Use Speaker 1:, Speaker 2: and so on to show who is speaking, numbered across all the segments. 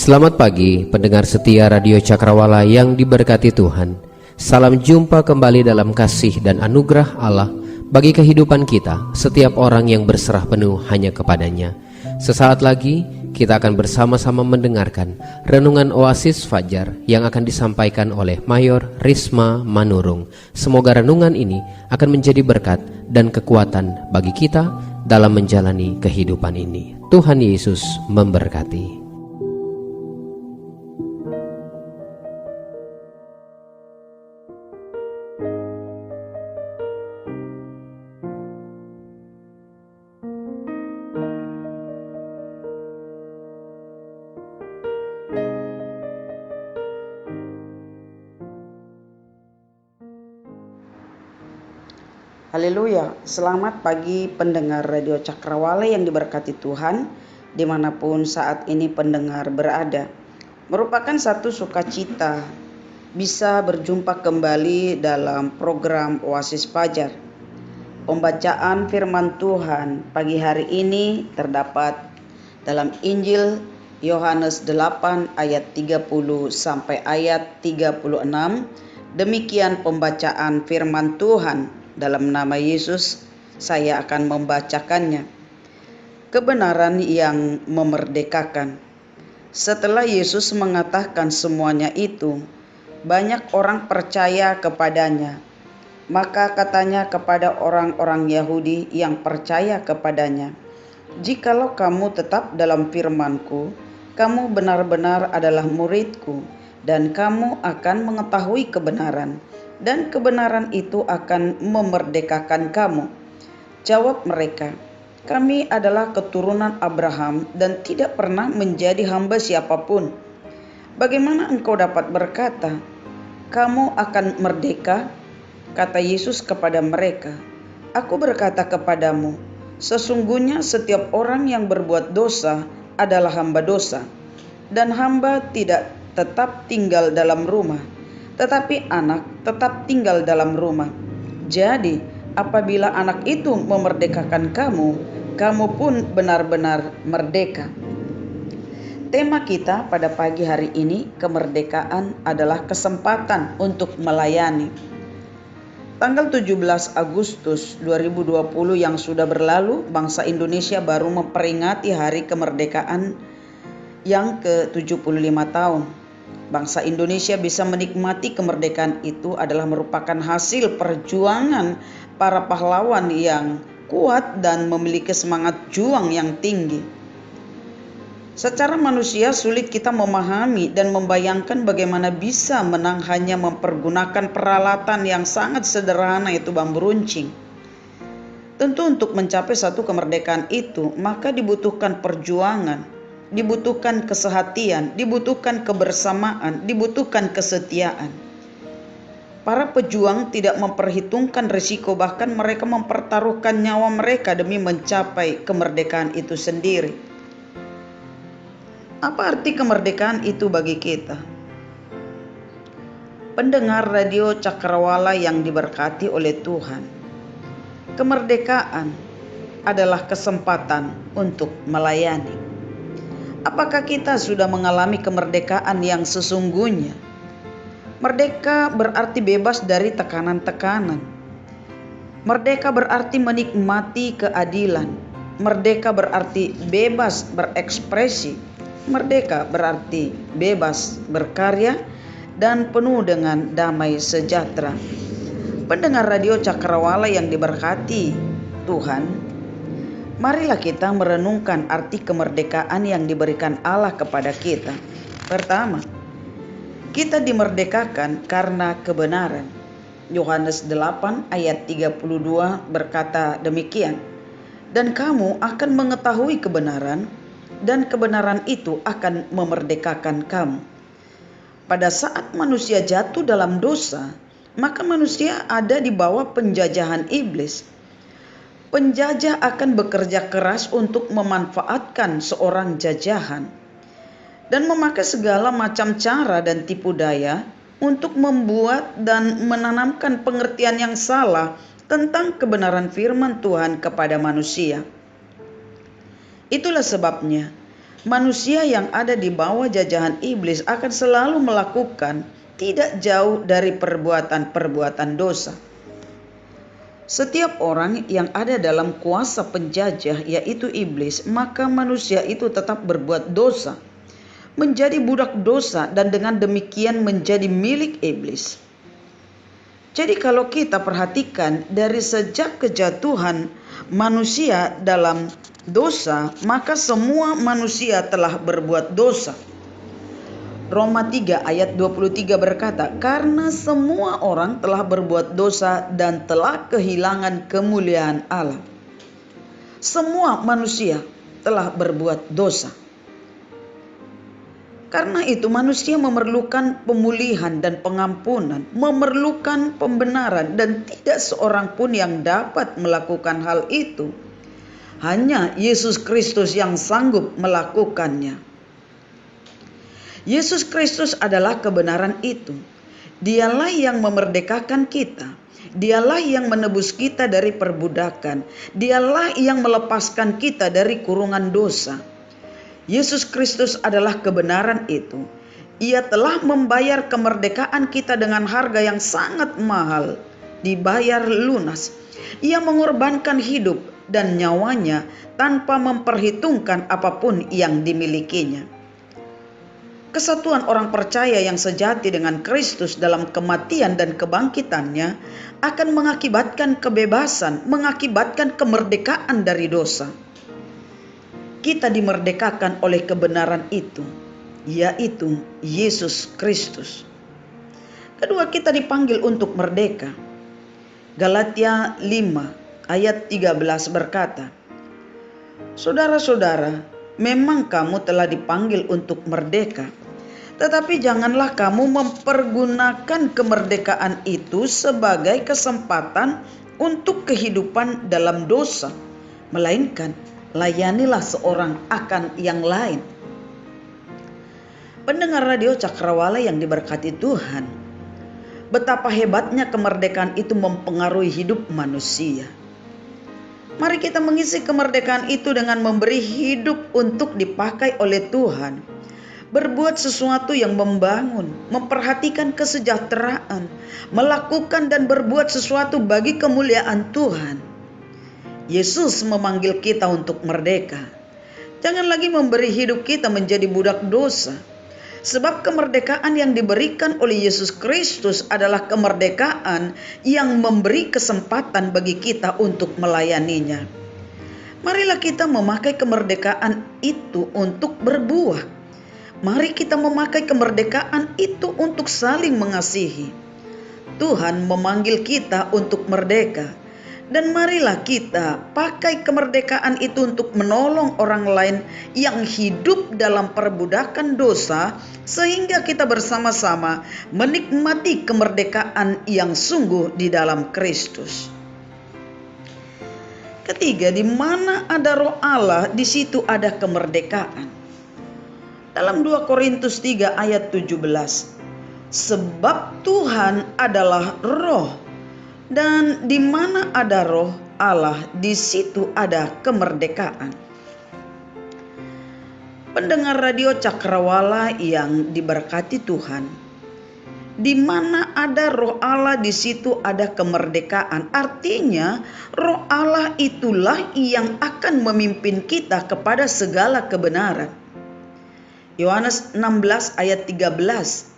Speaker 1: Selamat pagi pendengar setia Radio Cakrawala yang diberkati Tuhan. Salam jumpa kembali dalam kasih dan anugerah Allah bagi kehidupan kita, setiap orang yang berserah penuh hanya kepadanya. Sesaat lagi kita akan bersama-sama mendengarkan Renungan Oasis Fajar yang akan disampaikan oleh Mayor Risma Manurung. Semoga renungan ini akan menjadi berkat dan kekuatan bagi kita dalam menjalani kehidupan ini. Tuhan Yesus memberkati.
Speaker 2: Haleluya, selamat pagi pendengar Radio Cakrawala yang diberkati Tuhan dimanapun saat ini pendengar berada. Merupakan satu sukacita bisa berjumpa kembali dalam program Oasis Fajar. Pembacaan firman Tuhan pagi hari ini terdapat dalam Injil Yohanes 8 ayat 30 sampai ayat 36. Demikian pembacaan firman Tuhan. Dalam nama Yesus, saya akan membacakannya. Kebenaran yang memerdekakan. Setelah Yesus mengatakan semuanya itu, banyak orang percaya kepadanya. Maka katanya kepada orang-orang Yahudi yang percaya kepadanya, "Jikalau kamu tetap dalam firman-Ku, kamu benar-benar adalah murid-Ku, dan kamu akan mengetahui kebenaran. Dan kebenaran itu akan memerdekakan kamu." Jawab mereka, "Kami adalah keturunan Abraham dan tidak pernah menjadi hamba siapapun. Bagaimana engkau dapat berkata, 'Kamu akan merdeka'?" Kata Yesus kepada mereka, "Aku berkata kepadamu, sesungguhnya setiap orang yang berbuat dosa adalah hamba dosa. Dan hamba tidak tetap tinggal dalam rumah, tetapi anak tetap tinggal dalam rumah. Jadi apabila anak itu memerdekakan kamu, kamu pun benar-benar merdeka." Tema kita pada pagi hari ini, kemerdekaan adalah kesempatan untuk melayani. Tanggal 17 Agustus 2020 yang sudah berlalu, bangsa Indonesia baru memperingati hari kemerdekaan yang ke-75 tahun. Bangsa Indonesia bisa menikmati kemerdekaan itu adalah merupakan hasil perjuangan para pahlawan yang kuat dan memiliki semangat juang yang tinggi. Secara manusia sulit kita memahami dan membayangkan bagaimana bisa menang hanya mempergunakan peralatan yang sangat sederhana, yaitu bambu runcing. Tentu untuk mencapai satu kemerdekaan itu maka dibutuhkan perjuangan, dibutuhkan kesehatian, dibutuhkan kebersamaan, dibutuhkan kesetiaan. Para pejuang tidak memperhitungkan risiko, bahkan mereka mempertaruhkan nyawa mereka demi mencapai kemerdekaan itu sendiri. Apa arti kemerdekaan itu bagi kita? Pendengar Radio Cakrawala yang diberkati oleh Tuhan, kemerdekaan adalah kesempatan untuk melayani. Apakah kita sudah mengalami kemerdekaan yang sesungguhnya? Merdeka berarti bebas dari tekanan-tekanan. Merdeka berarti menikmati keadilan. Merdeka berarti bebas berekspresi. Merdeka berarti bebas berkarya dan penuh dengan damai sejahtera. Pendengar Radio Cakrawala yang diberkati Tuhan, marilah kita merenungkan arti kemerdekaan yang diberikan Allah kepada kita. Pertama, kita dimerdekakan karena kebenaran. Yohanes 8 ayat 32 berkata demikian, "Dan kamu akan mengetahui kebenaran, dan kebenaran itu akan memerdekakan kamu." Pada saat manusia jatuh dalam dosa, maka manusia ada di bawah penjajahan iblis. Penjajah akan bekerja keras untuk memanfaatkan seorang jajahan dan memakai segala macam cara dan tipu daya untuk membuat dan menanamkan pengertian yang salah tentang kebenaran firman Tuhan kepada manusia. Itulah sebabnya Manusia yang ada di bawah jajahan iblis akan selalu melakukan tidak jauh dari perbuatan-perbuatan dosa. Setiap orang yang ada dalam kuasa penjajah, yaitu iblis, maka manusia itu tetap berbuat dosa, menjadi budak dosa, dan dengan demikian menjadi milik iblis. Jadi kalau kita perhatikan dari sejak kejatuhan manusia dalam dosa, maka semua manusia telah berbuat dosa. Roma 3 ayat 23 berkata, karena semua orang telah berbuat dosa dan telah kehilangan kemuliaan Allah. Semua manusia telah berbuat dosa. Karena itu manusia memerlukan pemulihan dan pengampunan, memerlukan pembenaran, dan tidak seorang pun yang dapat melakukan hal itu. Hanya Yesus Kristus yang sanggup melakukannya. Yesus Kristus adalah kebenaran itu. Dialah yang memerdekakan kita. Dialah yang menebus kita dari perbudakan. Dialah yang melepaskan kita dari kurungan dosa. Yesus Kristus adalah kebenaran itu. Ia telah membayar kemerdekaan kita dengan harga yang sangat mahal, dibayar lunas. Ia mengorbankan hidup dan nyawanya tanpa memperhitungkan apapun yang dimilikinya. Kesatuan orang percaya yang sejati dengan Kristus dalam kematian dan kebangkitannya akan mengakibatkan kebebasan, mengakibatkan kemerdekaan dari dosa. Kita dimerdekakan oleh kebenaran itu, yaitu Yesus Kristus. Kedua, kita dipanggil untuk merdeka. Galatia 5 ayat 13 berkata, saudara-saudara, memang kamu telah dipanggil untuk merdeka, tetapi janganlah kamu mempergunakan kemerdekaan itu sebagai kesempatan untuk kehidupan dalam dosa, melainkan layanilah seorang akan yang lain. Pendengar radio Cakrawala yang diberkati Tuhan, betapa hebatnya kemerdekaan itu mempengaruhi hidup manusia. Mari kita mengisi kemerdekaan itu dengan memberi hidup untuk dipakai oleh Tuhan, berbuat sesuatu yang membangun, memperhatikan kesejahteraan, melakukan dan berbuat sesuatu bagi kemuliaan Tuhan. Yesus memanggil kita untuk merdeka. Jangan lagi memberi hidup kita menjadi budak dosa. Sebab kemerdekaan yang diberikan oleh Yesus Kristus adalah kemerdekaan yang memberi kesempatan bagi kita untuk melayaninya. Marilah kita memakai kemerdekaan itu untuk berbuah. Mari kita memakai kemerdekaan itu untuk saling mengasihi. Tuhan memanggil kita untuk merdeka. Dan marilah kita pakai kemerdekaan itu untuk menolong orang lain yang hidup dalam perbudakan dosa, sehingga kita bersama-sama menikmati kemerdekaan yang sungguh di dalam Kristus. Ketiga, di mana ada Roh Allah, di situ ada kemerdekaan. Dalam 2 Korintus 3 ayat 17, sebab Tuhan adalah Roh, dan di mana ada Roh Allah, di situ ada kemerdekaan. Pendengar radio Cakrawala yang diberkati Tuhan, di mana ada Roh Allah, di situ ada kemerdekaan. Artinya, Roh Allah itulah yang akan memimpin kita kepada segala kebenaran. Yohanes 16 ayat 13.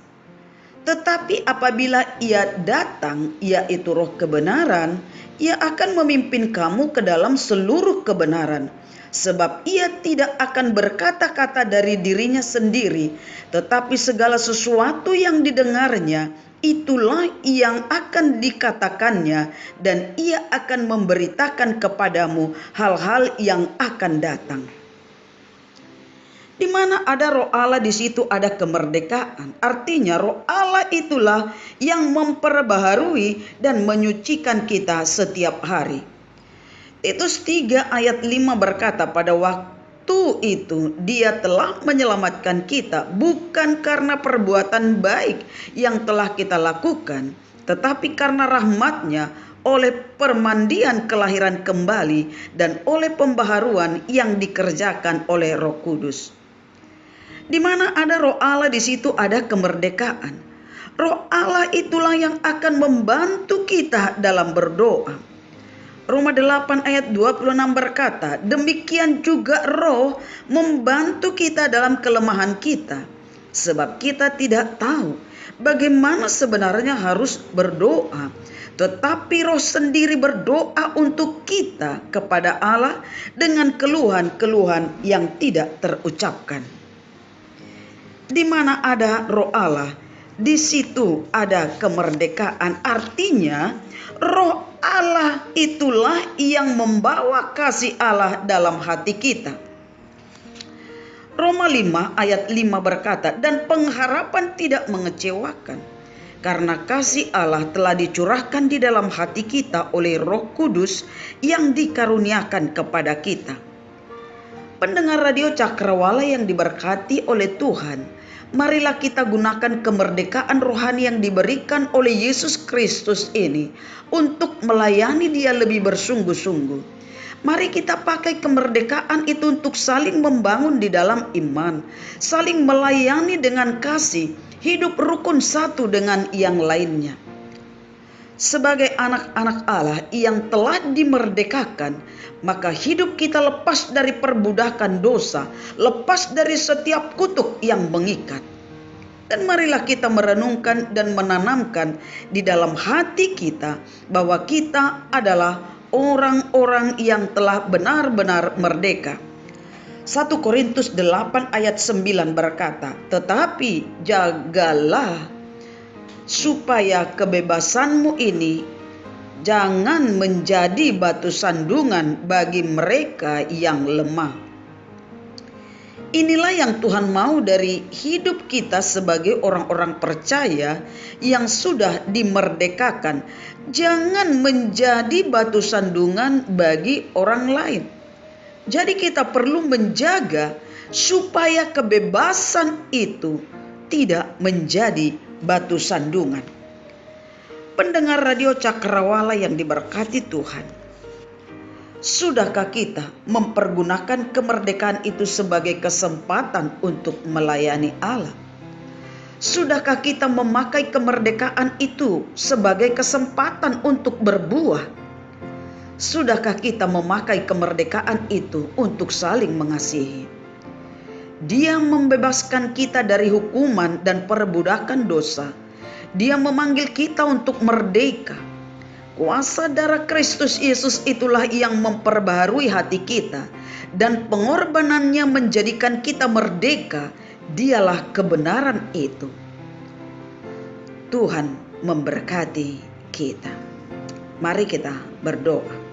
Speaker 2: Tetapi apabila ia datang, yaitu Roh kebenaran, ia akan memimpin kamu ke dalam seluruh kebenaran. Sebab ia tidak akan berkata-kata dari dirinya sendiri, tetapi segala sesuatu yang didengarnya, itulah yang akan dikatakannya, dan ia akan memberitakan kepadamu hal-hal yang akan datang. Di mana ada Roh Allah, di situ ada kemerdekaan. Artinya Roh Allah itulah yang memperbaharui dan menyucikan kita setiap hari. Titus 3 ayat 5 berkata, pada waktu itu Dia telah menyelamatkan kita bukan karena perbuatan baik yang telah kita lakukan, tetapi karena rahmat-Nya, oleh permandian kelahiran kembali dan oleh pembaharuan yang dikerjakan oleh Roh Kudus. Di mana ada Roh Allah, di situ ada kemerdekaan. Roh Allah itulah yang akan membantu kita dalam berdoa. Roma 8 ayat 26 berkata, demikian juga Roh membantu kita dalam kelemahan kita, sebab kita tidak tahu bagaimana sebenarnya harus berdoa, tetapi Roh sendiri berdoa untuk kita kepada Allah dengan keluhan-keluhan yang tidak terucapkan. Di mana ada Roh Allah, di situ ada kemerdekaan. Artinya Roh Allah itulah yang membawa kasih Allah dalam hati kita. Roma 5 ayat 5 berkata, dan pengharapan tidak mengecewakan, karena kasih Allah telah dicurahkan di dalam hati kita oleh Roh Kudus yang dikaruniakan kepada kita. Pendengar radio Cakrawala yang diberkati oleh Tuhan, marilah kita gunakan kemerdekaan rohani yang diberikan oleh Yesus Kristus ini untuk melayani Dia lebih bersungguh-sungguh. Mari kita pakai kemerdekaan itu untuk saling membangun di dalam iman, saling melayani dengan kasih, hidup rukun satu dengan yang lainnya. Sebagai anak-anak Allah yang telah dimerdekakan, maka hidup kita lepas dari perbudakan dosa, lepas dari setiap kutuk yang mengikat. Dan marilah kita merenungkan dan menanamkan di dalam hati kita bahwa kita adalah orang-orang yang telah benar-benar merdeka. 1 Korintus 8 ayat 9 berkata, tetapi jagalah supaya kebebasanmu ini jangan menjadi batu sandungan bagi mereka yang lemah. Inilah yang Tuhan mau dari hidup kita sebagai orang-orang percaya yang sudah dimerdekakan. Jangan menjadi batu sandungan bagi orang lain. Jadi kita perlu menjaga supaya kebebasan itu tidak menjadi batu sandungan. Pendengar radio Cakrawala yang diberkati Tuhan, sudahkah kita mempergunakan kemerdekaan itu sebagai kesempatan untuk melayani Allah? Sudahkah kita memakai kemerdekaan itu sebagai kesempatan untuk berbuah? Sudahkah kita memakai kemerdekaan itu untuk saling mengasihi? Dia membebaskan kita dari hukuman dan perbudakan dosa. Dia memanggil kita untuk merdeka. Kuasa darah Kristus Yesus itulah yang memperbaharui hati kita, dan pengorbanannya menjadikan kita merdeka. Dialah kebenaran itu. Tuhan memberkati kita. Mari kita berdoa.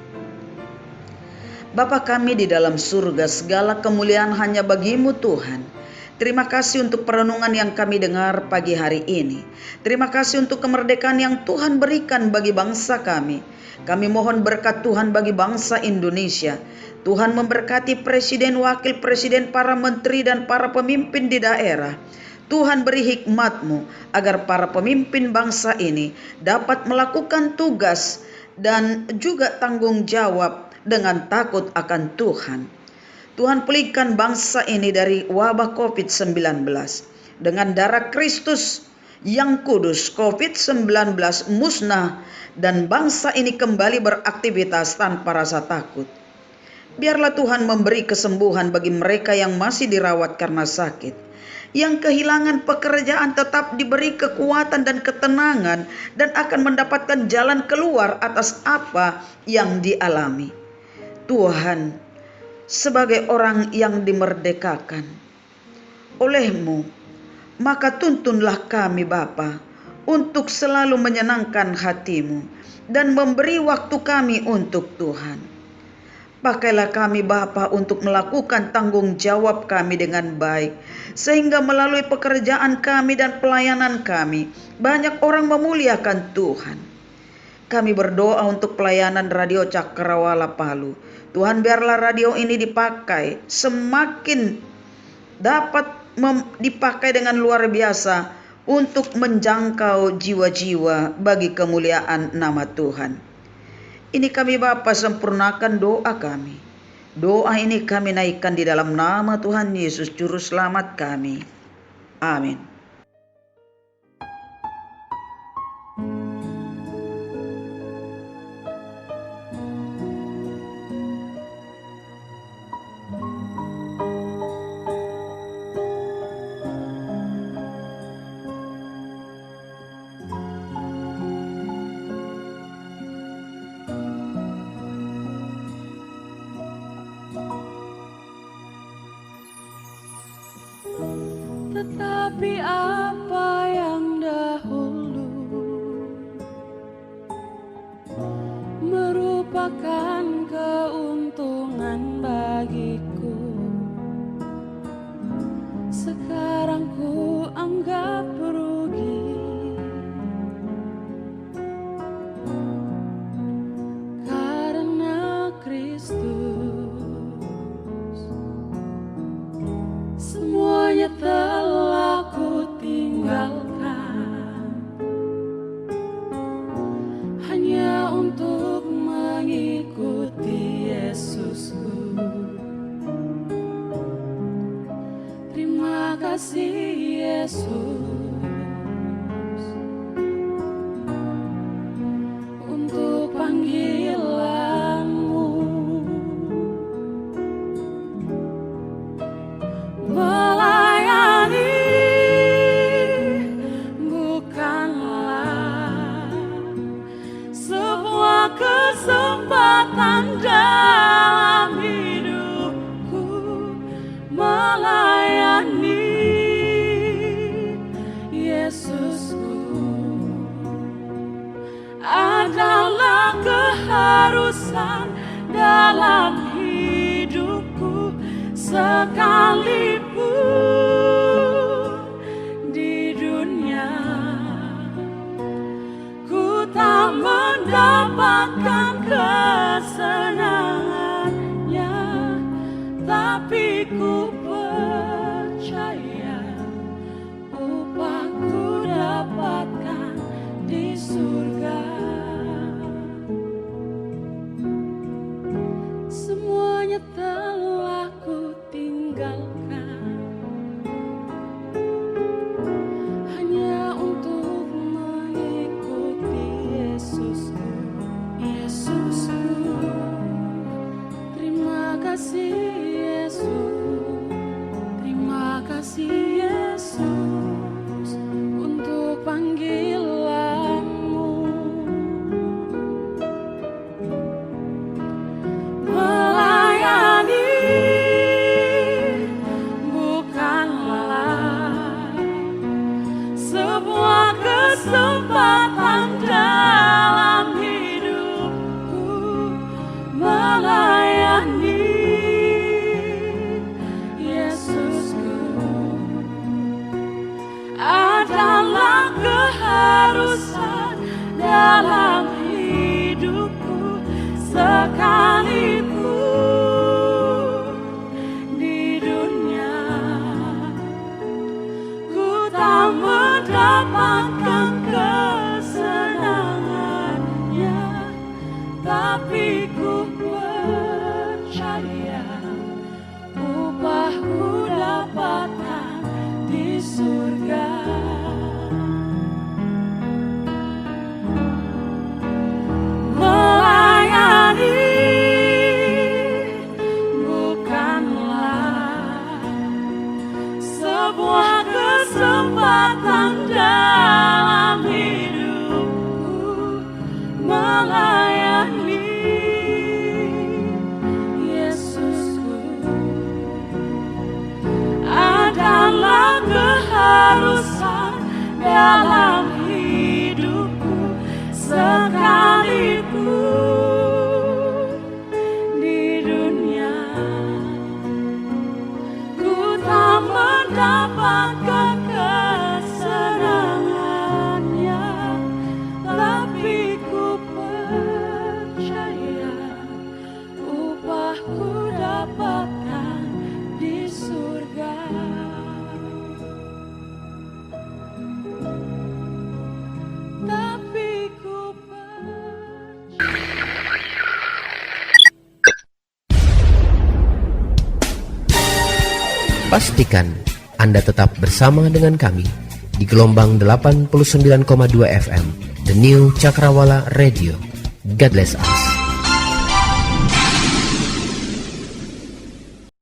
Speaker 2: Bapa kami di dalam surga, segala kemuliaan hanya bagi-Mu Tuhan. Terima kasih untuk perenungan yang kami dengar pagi hari ini. Terima kasih untuk kemerdekaan yang Tuhan berikan bagi bangsa kami. Kami mohon berkat Tuhan bagi bangsa Indonesia. Tuhan memberkati presiden, wakil presiden, para menteri dan para pemimpin di daerah. Tuhan beri hikmat-Mu agar para pemimpin bangsa ini dapat melakukan tugas dan juga tanggung jawab dengan takut akan Tuhan. Tuhan pulihkan bangsa ini dari wabah COVID-19. Dengan darah Kristus yang kudus, COVID-19 musnah dan bangsa ini kembali beraktivitas tanpa rasa takut. Biarlah Tuhan memberi kesembuhan bagi mereka yang masih dirawat karena sakit. Yang kehilangan pekerjaan tetap diberi kekuatan dan ketenangan dan akan mendapatkan jalan keluar atas apa yang dialami. Tuhan, sebagai orang yang dimerdekakan oleh-Mu, maka tuntunlah kami Bapa untuk selalu menyenangkan hati-Mu dan memberi waktu kami untuk Tuhan. Pakailah kami Bapa untuk melakukan tanggung jawab kami dengan baik, sehingga melalui pekerjaan kami dan pelayanan kami, banyak orang memuliakan Tuhan. Kami berdoa untuk pelayanan radio Cakrawala Palu. Tuhan, biarlah radio ini dipakai semakin dapat dipakai dengan luar biasa untuk menjangkau jiwa-jiwa bagi kemuliaan nama Tuhan. Ini kami Bapa, sempurnakan doa kami. Doa ini kami naikkan di dalam nama Tuhan Yesus Juru Selamat kami. Amin.
Speaker 3: Tetapi apa yang dahulu merupakan keuntungan bagiku, sekarang ku anggap rugi. Karena Kristus semuanya telah ku tinggalkan, hanya untuk mengikuti Yesusku. Terima kasih Yesus untuk panggilanmu. Melayani bukanlah sebuah kesempatan dalam hidupku. Melayani Yesusku adalah keharusan dalam hidupku. Sekalipun di dunia ku tak mendapatkan kesenangannya, tapi ku percaya upahku dapatkan di surga. Semuanya telah ku tinggalkan, hanya untuk mengikuti Yesusku. Yesusku, terima kasih Yesus. Terima kasih Yesus untuk panggilanmu. Melayani bukanlah sebuah kesempatan dalam hidupku. Melayani Yesusku adalah keharusan dalam hidupku. Sekalipun di dunia ku tak mendapatkan kesenangannya, tapi ku percaya upahku dapatkan di surga. Melayani bukanlah sebuah kesempatan dalam hidupku. Melayani Yesusku adalah keharusan dalam hidupku. Sekalipun di dunia ku tak mendapatkan kesenangannya, tapi ku percaya upahku dapatkan di surga.
Speaker 1: Pastikan Anda tetap bersama dengan kami di gelombang 89,2 FM, The New Cakrawala Radio. God bless us.